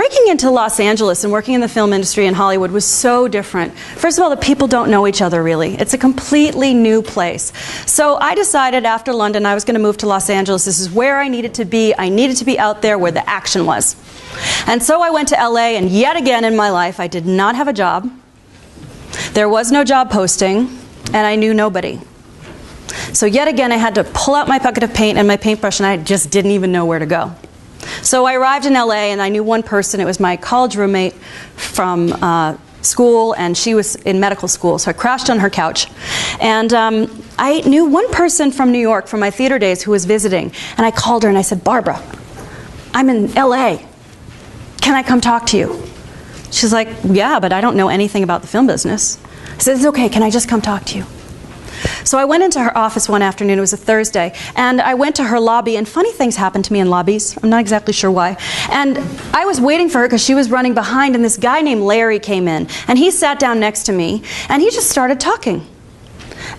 breaking into Los Angeles and working in the film industry in Hollywood was so different. First of all, the people don't know each other really. It's a completely new place. So I decided after London I was going to move to Los Angeles. This is where I needed to be. I needed to be out there where the action was. And so I went to LA, and yet again in my life I did not have a job. There was no job posting, and I knew nobody. So yet again I had to pull out my bucket of paint and my paintbrush, and I just didn't even know where to go. So I arrived in LA, and I knew one person. It was my college roommate from school, and she was in medical school. So I crashed on her couch. And I knew one person from New York from my theater days who was visiting. And I called her and I said, "Barbara, I'm in LA. Can I come talk to you?" She's like, "Yeah, but I don't know anything about the film business." I said, "It's okay. Can I just come talk to you?" So I went into her office one afternoon, it was a Thursday, and I went to her lobby, and funny things happen to me in lobbies. I'm not exactly sure why. And I was waiting for her because she was running behind, and this guy named Larry came in, and he sat down next to me, and he just started talking.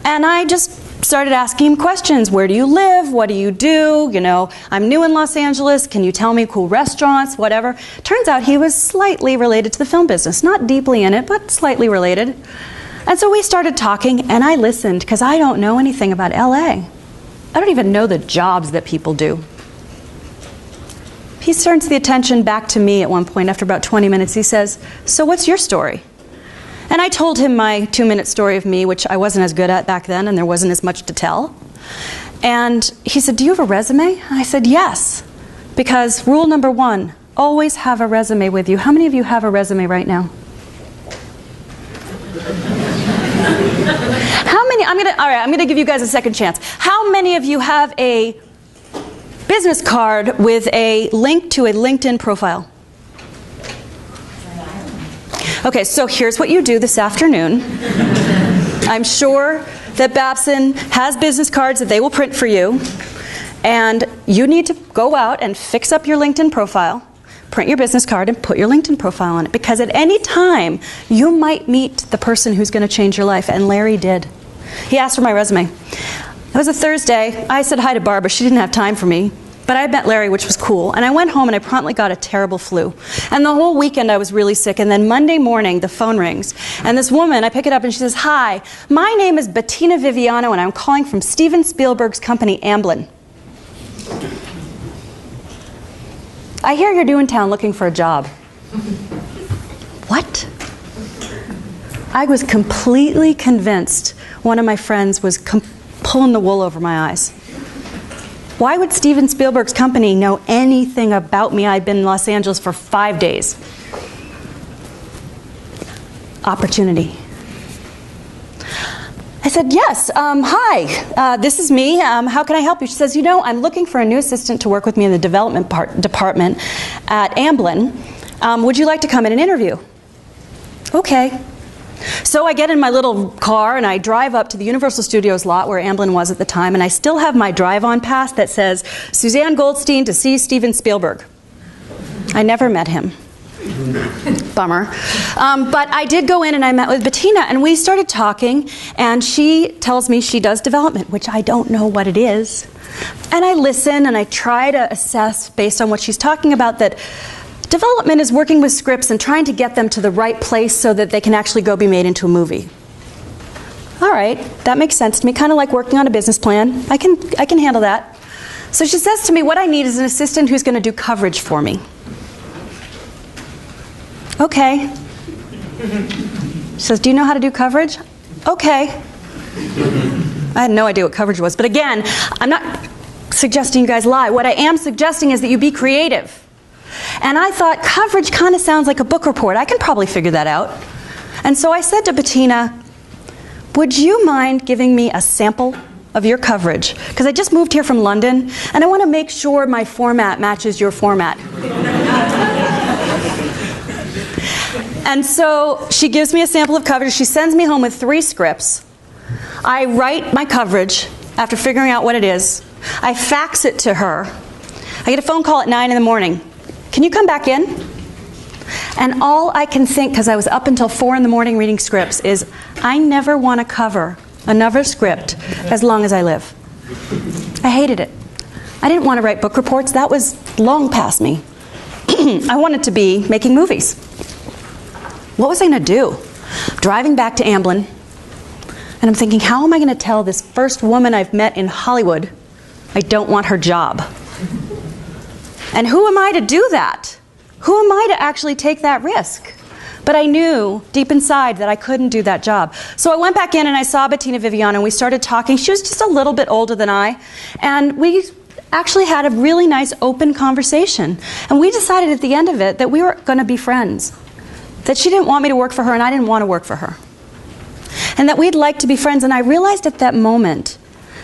And I just started asking him questions. Where do you live? What do you do? You know, I'm new in Los Angeles. Can you tell me cool restaurants? Whatever. Turns out he was slightly related to the film business. Not deeply in it, but slightly related. And so we started talking, and I listened because I don't know anything about LA. I don't even know the jobs that people do. He turns the attention back to me at one point after about 20 minutes. He says, "So what's your story?" And I told him my 2-minute story of me, which I wasn't as good at back then, and there wasn't as much to tell. And he said, "Do you have a resume?" And I said, "Yes." Because rule number 1, always have a resume with you. How many of you have a resume right now? How many, I'm gonna give you guys a second chance. How many of you have a business card with a link to a LinkedIn profile? Okay, so here's what you do this afternoon. I'm sure that Babson has business cards that they will print for you, and you need to go out and fix up your LinkedIn profile, print your business card, and put your LinkedIn profile on it, because at any time you might meet the person who's going to change your life, and Larry did. He asked for my resume. It was a Thursday. I said hi to Barbara. She didn't have time for me, but I met Larry, which was cool. And I went home and I promptly got a terrible flu. And the whole weekend I was really sick. And then Monday morning the phone rings. And this woman, I pick it up and she says, "Hi, my name is Bettina Viviano and I'm calling from Steven Spielberg's company, Amblin. I hear you're new in town looking for a job." What? I was completely convinced one of my friends was pulling the wool over my eyes. Why would Steven Spielberg's company know anything about me? I'd been in Los Angeles for 5 days. Opportunity. I said, "Yes, hi, this is me. How can I help you?" She says, "You know, I'm looking for a new assistant to work with me in the development department at Amblin. Would you like to come in and interview?" Okay. So I get in my little car and I drive up to the Universal Studios lot where Amblin was at the time, and I still have my drive-on pass that says, "Susanne Goldstein to see Steven Spielberg." I never met him. Bummer. But I did go in and I met with Bettina, and we started talking, and she tells me she does development, which I don't know what it is. And I listen and I try to assess, based on what she's talking about, that development is working with scripts and trying to get them to the right place so that they can actually go be made into a movie. All right, that makes sense to me, kind of like working on a business plan. I can handle that. So she says to me, "What I need is an assistant who's going to do coverage for me." Okay. She says, "Do you know how to do coverage?" Okay. I had no idea what coverage was. But again, I'm not suggesting you guys lie. What I am suggesting is that you be creative. And I thought, coverage kind of sounds like a book report. I can probably figure that out. And so I said to Bettina, "Would you mind giving me a sample of your coverage? Because I just moved here from London, and I want to make sure my format matches your format." And so she gives me a sample of coverage. She sends me home with 3 scripts. I write my coverage after figuring out what it is. I fax it to her. I get a phone call at 9 in the morning. "Can you come back in?" And all I can think, because I was up until 4 in the morning reading scripts, is I never want to cover another script as long as I live. I hated it. I didn't want to write book reports. That was long past me. I wanted to be making movies. What was I going to do? Driving back to Amblin, and I'm thinking, how am I going to tell this first woman I've met in Hollywood I don't want her job? And who am I to do that? Who am I to actually take that risk? But I knew deep inside that I couldn't do that job. So I went back in and I saw Bettina Viviano and we started talking. She was just a little bit older than I. And we actually had a really nice open conversation. And we decided at the end of it that we were going to be friends. That she didn't want me to work for her and I didn't want to work for her. And that we'd like to be friends. And I realized at that moment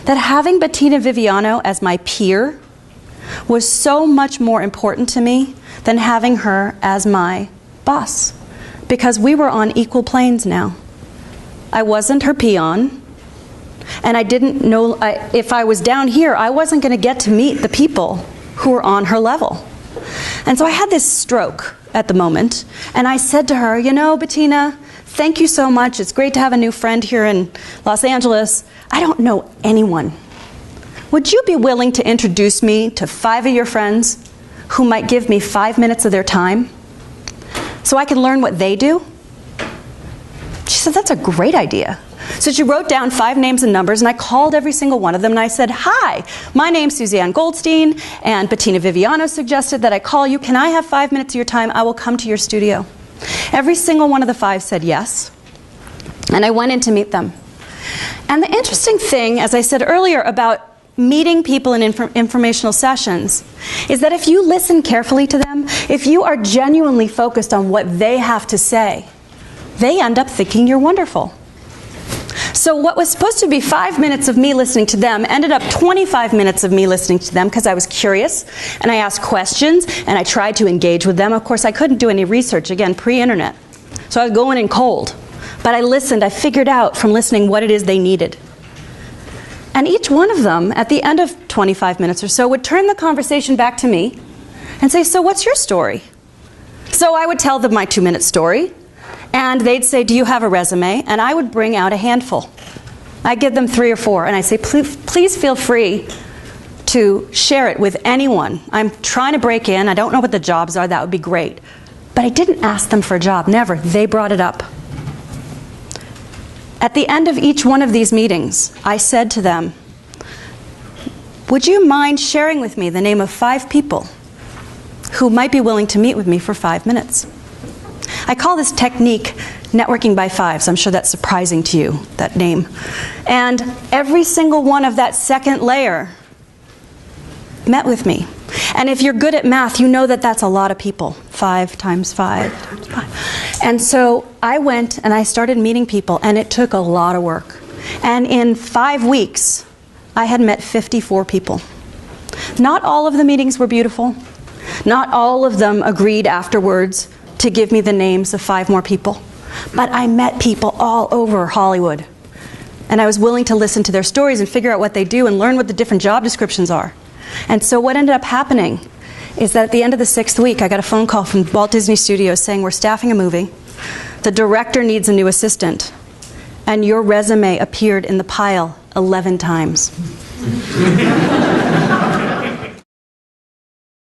that having Bettina Viviano as my peer was so much more important to me than having her as my boss. Because we were on equal planes now. I wasn't her peon. And I didn't know, if I was down here, I wasn't going to get to meet the people who were on her level. And so I had this stroke at the moment. And I said to her, you know, Bettina, thank you so much. It's great to have a new friend here in Los Angeles. I don't know anyone. Would you be willing to introduce me to 5 of your friends who might give me 5 minutes of their time so I can learn what they do? She said, that's a great idea. So she wrote down 5 names and numbers, and I called every single one of them, and I said, hi, my name's Susanne Goldstein, and Bettina Viviano suggested that I call you. Can I have 5 minutes of your time? I will come to your studio. Every single one of the 5 said yes, and I went in to meet them. And the interesting thing, as I said earlier, about meeting people in informational sessions is that if you listen carefully to them, if you are genuinely focused on what they have to say, they end up thinking you're wonderful. So what was supposed to be 5 minutes of me listening to them ended up 25 minutes of me listening to them because I was curious and I asked questions and I tried to engage with them. Of course, I couldn't do any research, again, pre-internet. So I was going in cold. But I listened, I figured out from listening what it is they needed. And each one of them, at the end of 25 minutes or so, would turn the conversation back to me and say, so what's your story? So I would tell them my 2-minute story, and they'd say, do you have a resume? And I would bring out a handful. I'd give them 3 or 4, and I'd say, please feel free to share it with anyone. I'm trying to break in. I don't know what the jobs are. That would be great. But I didn't ask them for a job. Never. They brought it up. At the end of each one of these meetings, I said to them, would you mind sharing with me the name of 5 people who might be willing to meet with me for 5 minutes? I call this technique networking by 5s. I'm sure that's surprising to you, that name. And every single one of that second layer met with me. And if you're good at math, you know that that's a lot of people. 5 times 5 times 5. And so I went and I started meeting people, and it took a lot of work. And in 5 weeks, I had met 54 people. Not all of the meetings were beautiful. Not all of them agreed afterwards to give me the names of 5 more people. But I met people all over Hollywood. And I was willing to listen to their stories and figure out what they do and learn what the different job descriptions are. And so what ended up happening is that at the end of the 6th week, I got a phone call from Walt Disney Studios saying, we're staffing a movie. The director needs a new assistant. And your resume appeared in the pile 11 times.